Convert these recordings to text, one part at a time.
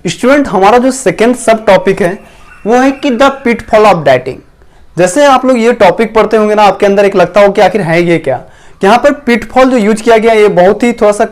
Student, हमारा जो second सब टॉपिक है वो है कि द पिटफॉल ऑफ डाइटिंग। जैसे आप लोग ये टॉपिक पढ़ते होंगे ना, आपके अंदर एक लगता हो कि आखिर है ये क्या। यहाँ पर पिटफॉल जो यूज किया गया ये बहुत ही थोड़ा सा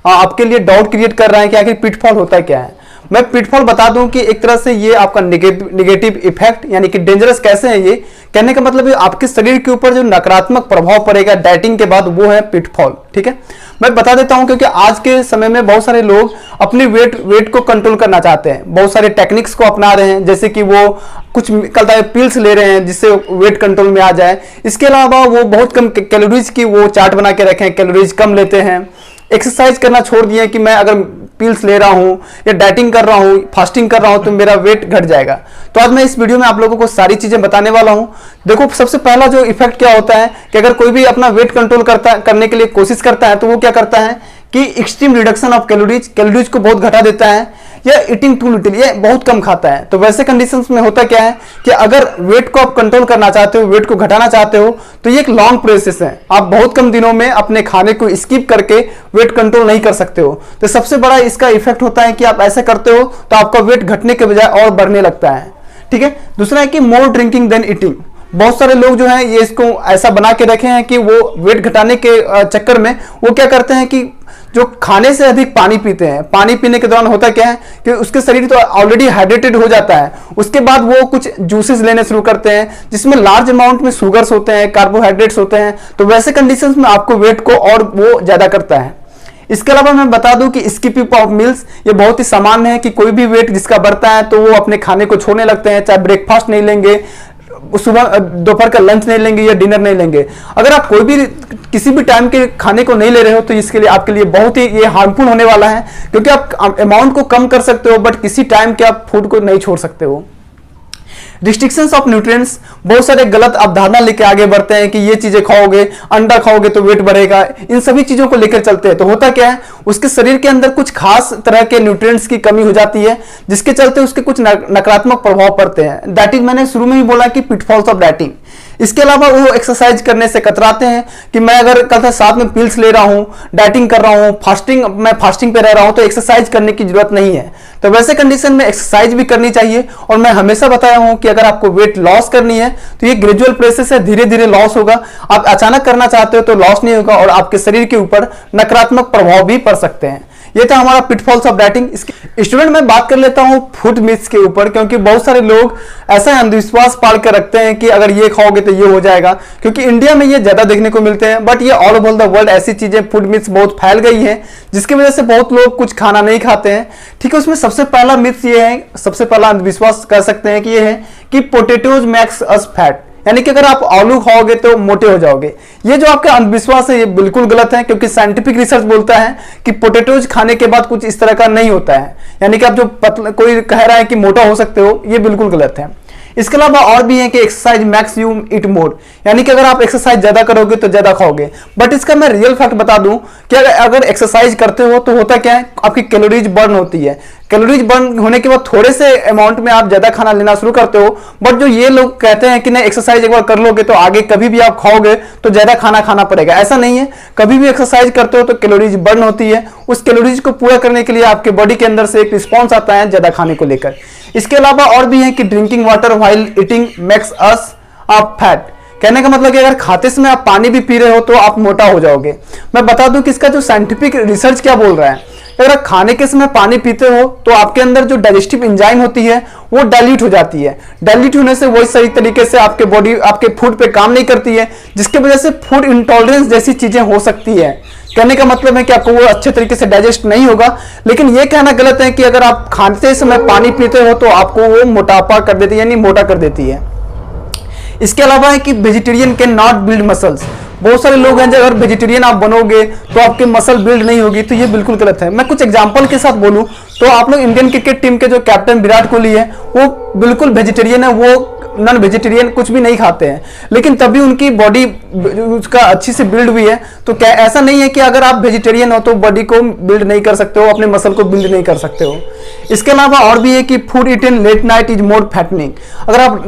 आपके लिए डाउट क्रिएट कर रहा है कि आखिर पिटफॉल होता क्या है। मैं पिटफॉल बता दूं कि एक तरह से ये आपका निगेटिव इफेक्ट यानी कि डेंजरस कैसे है। ये कहने का मतलब है आपके शरीर के ऊपर जो नकारात्मक प्रभाव पड़ेगा डाइटिंग के बाद, वो है पिटफॉल। ठीक है, मैं बता देता हूं क्योंकि आज के समय में बहुत सारे लोग अपने वेट को कंट्रोल करना चाहते हैं, बहुत सारे टेक्निक्स को अपना रहे हैं, जैसे कि वो कुछ कहता है पिल्स ले रहे हैं जिससे वेट कंट्रोल में आ जाए। इसके अलावा वो बहुत कम कैलोरीज की वो चार्ट बना के रखें, कैलोरीज कम लेते हैं। एक्सरसाइज करना छोड़ दिए कि मैं अगर पिल्स ले रहा हूं या डाइटिंग कर रहा हूं, फास्टिंग कर रहा हूं तो मेरा वेट घट जाएगा। तो आज मैं इस वीडियो में आप लोगों को सारी चीजें बताने वाला हूं। देखो, सबसे पहला जो इफेक्ट क्या होता है कि अगर कोई भी अपना वेट कंट्रोल करने के लिए कोशिश करता है तो वो क्या करता है कि एक्सट्रीम रिडक्शन ऑफ कैलोरीज को बहुत घटा देता है, या ईटिंग टू लिटिल, ये बहुत कम खाता है। तो वैसे कंडीशंस में होता क्या है कि अगर वेट को आप कंट्रोल करना चाहते हो, वेट को घटाना चाहते हो, तो ये एक लॉन्ग प्रोसेस है। आप बहुत कम दिनों में अपने खाने को स्किप करके वेट कंट्रोल नहीं कर सकते हो। तो सबसे बड़ा इसका इफेक्ट होता है कि आप ऐसा करते हो तो आपका वेट घटने के बजाय और बढ़ने लगता है। ठीक है, दूसरा है कि मोर ड्रिंकिंग देन ईटिंग। बहुत सारे लोग जो हैं ये इसको ऐसा बना के रखे हैं कि वो वेट घटाने के चक्कर में वो क्या करते हैं कि जो खाने से अधिक पानी पीते हैं। पानी पीने के दौरान होता क्या है कि उसके शरीर तो ऑलरेडी हाइड्रेटेड हो जाता है, उसके बाद वो कुछ जूसेस लेने शुरू करते हैं जिसमें लार्ज अमाउंट में शुगर्स होते हैं, कार्बोहाइड्रेट्स होते हैं। तो वैसे कंडीशंस में आपको वेट को और वो ज्यादा करता है। इसके अलावा मैं बता दूं कि स्किपिंग ऑफ मील्स ये बहुत ही सामान्य है कि कोई भी वेट जिसका बढ़ता है तो वो अपने खाने को छोड़ने लगते हैं, चाहे ब्रेकफास्ट नहीं लेंगे, सुबह दोपहर का लंच नहीं लेंगे या डिनर नहीं लेंगे। अगर आप कोई भी किसी भी टाइम के खाने को नहीं ले रहे हो तो इसके लिए आपके लिए बहुत ही ये हार्मफुल होने वाला है, क्योंकि आप अमाउंट को कम कर सकते हो बट किसी टाइम के आप फूड को नहीं छोड़ सकते हो। रिस्ट्रिक्शंस ऑफ न्यूट्रिएंट्स, बहुत सारे गलत अवधारणा लेके आगे बढ़ते हैं कि ये चीजें खाओगे, अंडा खाओगे तो वेट बढ़ेगा, इन सभी चीजों को लेकर चलते हैं। तो होता क्या है, उसके शरीर के अंदर कुछ खास तरह के न्यूट्रिएंट्स की कमी हो जाती है जिसके चलते उसके कुछ नकारात्मक प्रभाव पड़ते हैं। डाइटिंग, मैंने शुरू में ही बोला कि पिटफॉल्स ऑफ डाइटिंग। इसके अलावा वो एक्सरसाइज करने से कतराते हैं कि मैं अगर कल साथ में पिल्स ले रहा हूं, डाइटिंग कर रहा हूं, मैं फास्टिंग पे रह रहा हूं तो एक्सरसाइज करने की जरूरत नहीं है। तो वैसे कंडीशन में एक्सरसाइज भी करनी चाहिए। और मैं हमेशा बताया हूं कि अगर आपको वेट लॉस करनी है तो ये ग्रेजुअल प्रोसेस है, धीरे धीरे लॉस होगा। आप अचानक करना चाहते हो तो लॉस नहीं होगा और आपके शरीर के ऊपर नकारात्मक प्रभाव भी पड़ सकते हैं। ये था हमारा पिटफॉल्स ऑफ डाइटिंग। स्टूडेंट, मैं बात कर लेता हूं फूड मिथ्स के ऊपर, क्योंकि बहुत सारे लोग ऐसा अंधविश्वास पाल कर रखते हैं कि अगर ये खाओगे तो ये हो जाएगा, क्योंकि इंडिया में ये ज्यादा देखने को मिलते हैं। बट ये ऑल ओवर द वर्ल्ड ऐसी चीजें, फूड मिथ्स बहुत फैल गई है जिसकी वजह से बहुत लोग कुछ खाना नहीं खाते हैं। ठीक है, उसमें सबसे पहला मिथ्स ये है, सबसे पहला अंधविश्वास कह सकते हैं कि ये है कि पोटैटोज मेक्स अस फैट, यानी कि अगर आप आलू खाओगे तो मोटे हो जाओगे। ये जो आपका अंधविश्वास है ये बिल्कुल गलत है, क्योंकि साइंटिफिक रिसर्च बोलता है कि पोटैटोज खाने के बाद कुछ इस तरह का नहीं होता है। यानी कि आप जो कोई कह रहा है कि मोटा हो सकते हो, ये बिल्कुल गलत है। इसके अलावा और भी है कि एक्सरसाइज मैक्स यू ईट मोर, यानी कि अगर आप एक्सरसाइज ज्यादा करोगे तो ज्यादा खाओगे। बट इसका मैं रियल फैक्ट बता दूं कि अगर एक्सरसाइज करते हो तो होता क्या है, आपकी कैलोरीज बर्न होती है। कैलोरीज बर्न होने के बाद थोड़े से अमाउंट में आप ज्यादा खाना लेना शुरू करते हो। बट जो ये लोग कहते हैं कि नहीं एक्सरसाइज एक बार कर लोगे तो आगे कभी भी आप खाओगे तो ज्यादा खाना खाना पड़ेगा, ऐसा नहीं है। कभी भी एक्सरसाइज करते हो तो कैलोरीज बर्न होती है, उस कैलोरीज को पूरा करने के लिए आपके बॉडी के अंदर से एक रिस्पॉन्स आता है ज्यादा खाने को लेकर। इसके अलावा और भी है कि drinking water while eating makes us up fat, कहने का मतलब कि अगर खाते समय आप पानी भी पी रहे हो तो आप मोटा हो जाओगे। मैं बता दूं कि इसका जो साइंटिफिक रिसर्च क्या बोल रहा है, अगर आप खाने के समय पानी पीते हो तो आपके अंदर जो डाइजेस्टिव एंजाइम होती है वो डाइल्यूट हो जाती है। डाइल्यूट होने से वही सही तरीके से आपके बॉडी आपके फूड पे काम नहीं करती है, जिसकी वजह से फूड इंटॉलरेंस जैसी चीजें हो सकती है। कहने का मतलब है कि आपको वो अच्छे तरीके से डाइजेस्ट नहीं होगा। लेकिन ये कहना गलत है कि अगर आप खाते समय पानी पीते हो तो आपको वो मोटापा कर देती है, यानी मोटा कर देती है। इसके अलावा है कि vegetarian can not build muscles. बहुत सारे लोग हैं जो अगर वेजिटेरियन आप बनोगे तो आपके मसल बिल्ड नहीं होगी, तो ये बिल्कुल गलत है। मैं कुछ एग्जांपल के साथ बोलूं तो आप लोग इंडियन क्रिकेट टीम के जो कैप्टन विराट कोहली है वो बिल्कुल वेजिटेरियन है, वो नॉन वेजिटेरियन कुछ भी नहीं खाते हैं, लेकिन तभी उनकी बॉडी उसका अच्छी से बिल्ड हुई है। तो क्या ऐसा नहीं है कि अगर आप वेजिटेरियन हो तो बॉडी को बिल्ड नहीं कर सकते हो, अपने मसल को बिल्ड नहीं कर सकते हो। इसके अलावा और भी है कि food eaten late night is more fattening. अगर आप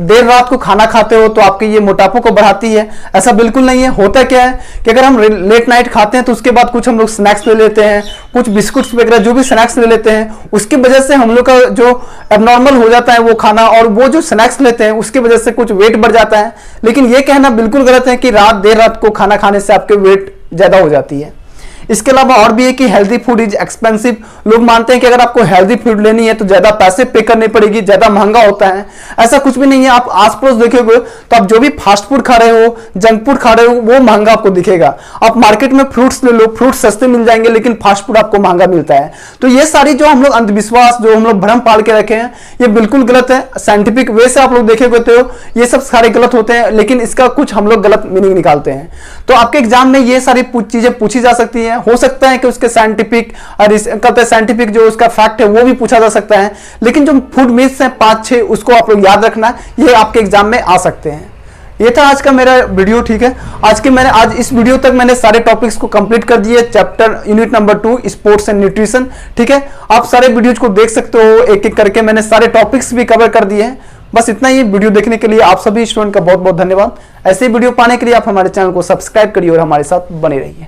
देर रात को खाना खाते हो तो आपके ये मोटापे को बढ़ाती है, ऐसा बिल्कुल नहीं है। होता क्या है कि अगर हम लेट नाइट खाते हैं तो उसके बाद कुछ हम लोग स्नैक्स ले लेते हैं, कुछ बिस्कुट्स वगैरह जो भी स्नैक्स ले लेते हैं, उसकी वजह से हम लोग का जो एबनॉर्मल हो जाता है वो खाना, और वो जो स्नैक्स लेते हैं उसकी वजह से कुछ वेट बढ़ जाता है। लेकिन ये कहना बिल्कुल गलत है कि देर रात को खाना खाने से आपके वेट ज्यादा हो जाती है। इसके अलावा और भी है कि हेल्दी फूड इज एक्सपेंसिव। लोग मानते हैं कि अगर आपको हेल्दी फूड लेनी है तो ज्यादा पैसे पे करने पड़ेगी, ज्यादा महंगा होता है। ऐसा कुछ भी नहीं है। आप आस पड़ोस देखोगे तो आप जो भी फास्ट फूड खा रहे हो, जंक फूड खा रहे हो, वो महंगा आपको दिखेगा। आप मार्केट में फ्रूट्स ले लो, फ्रूट्स सस्ते मिल जाएंगे लेकिन फास्ट फूड आपको महंगा मिलता है। तो ये सारी जो हम लोग अंधविश्वास, जो हम लोग भ्रम पाल के रखे हैं, ये बिल्कुल गलत है। साइंटिफिक वे से आप लोग देखेंगे तो ये सब सारे गलत होते हैं, लेकिन इसका कुछ हम लोग गलत मीनिंग निकालते हैं। तो आपके एग्जाम में ये सारी चीजें पूछी जा सकती है। हो सकता है कि उसके साइंटिफिक और साइंटिफिक जो उसका फैक्ट है वो भी पूछा जा सकता है, लेकिन जो फूड मिथ्स हैं 5-6 उसको आप लोग याद रखना, ये आपके एग्जाम में आ सकते हैं। ये था आज का मेरा वीडियो, ठीक है। आज इस वीडियो तक मैंने सारे टॉपिक्स को कंप्लीट कर दिए, chapter unit number 2 sports and nutrition, ठीक है। आप सारे वीडियोज को देख सकते हो, एक एक करके मैंने सारे टॉपिक्स भी कवर कर दिए हैं। बस इतना ही। वीडियो देखने के लिए आप सभी स्टूडेंट का बहुत बहुत धन्यवाद। ऐसे वीडियो पाने के लिए आप हमारे चैनल को सब्सक्राइब करिए और हमारे साथ बने रहिए।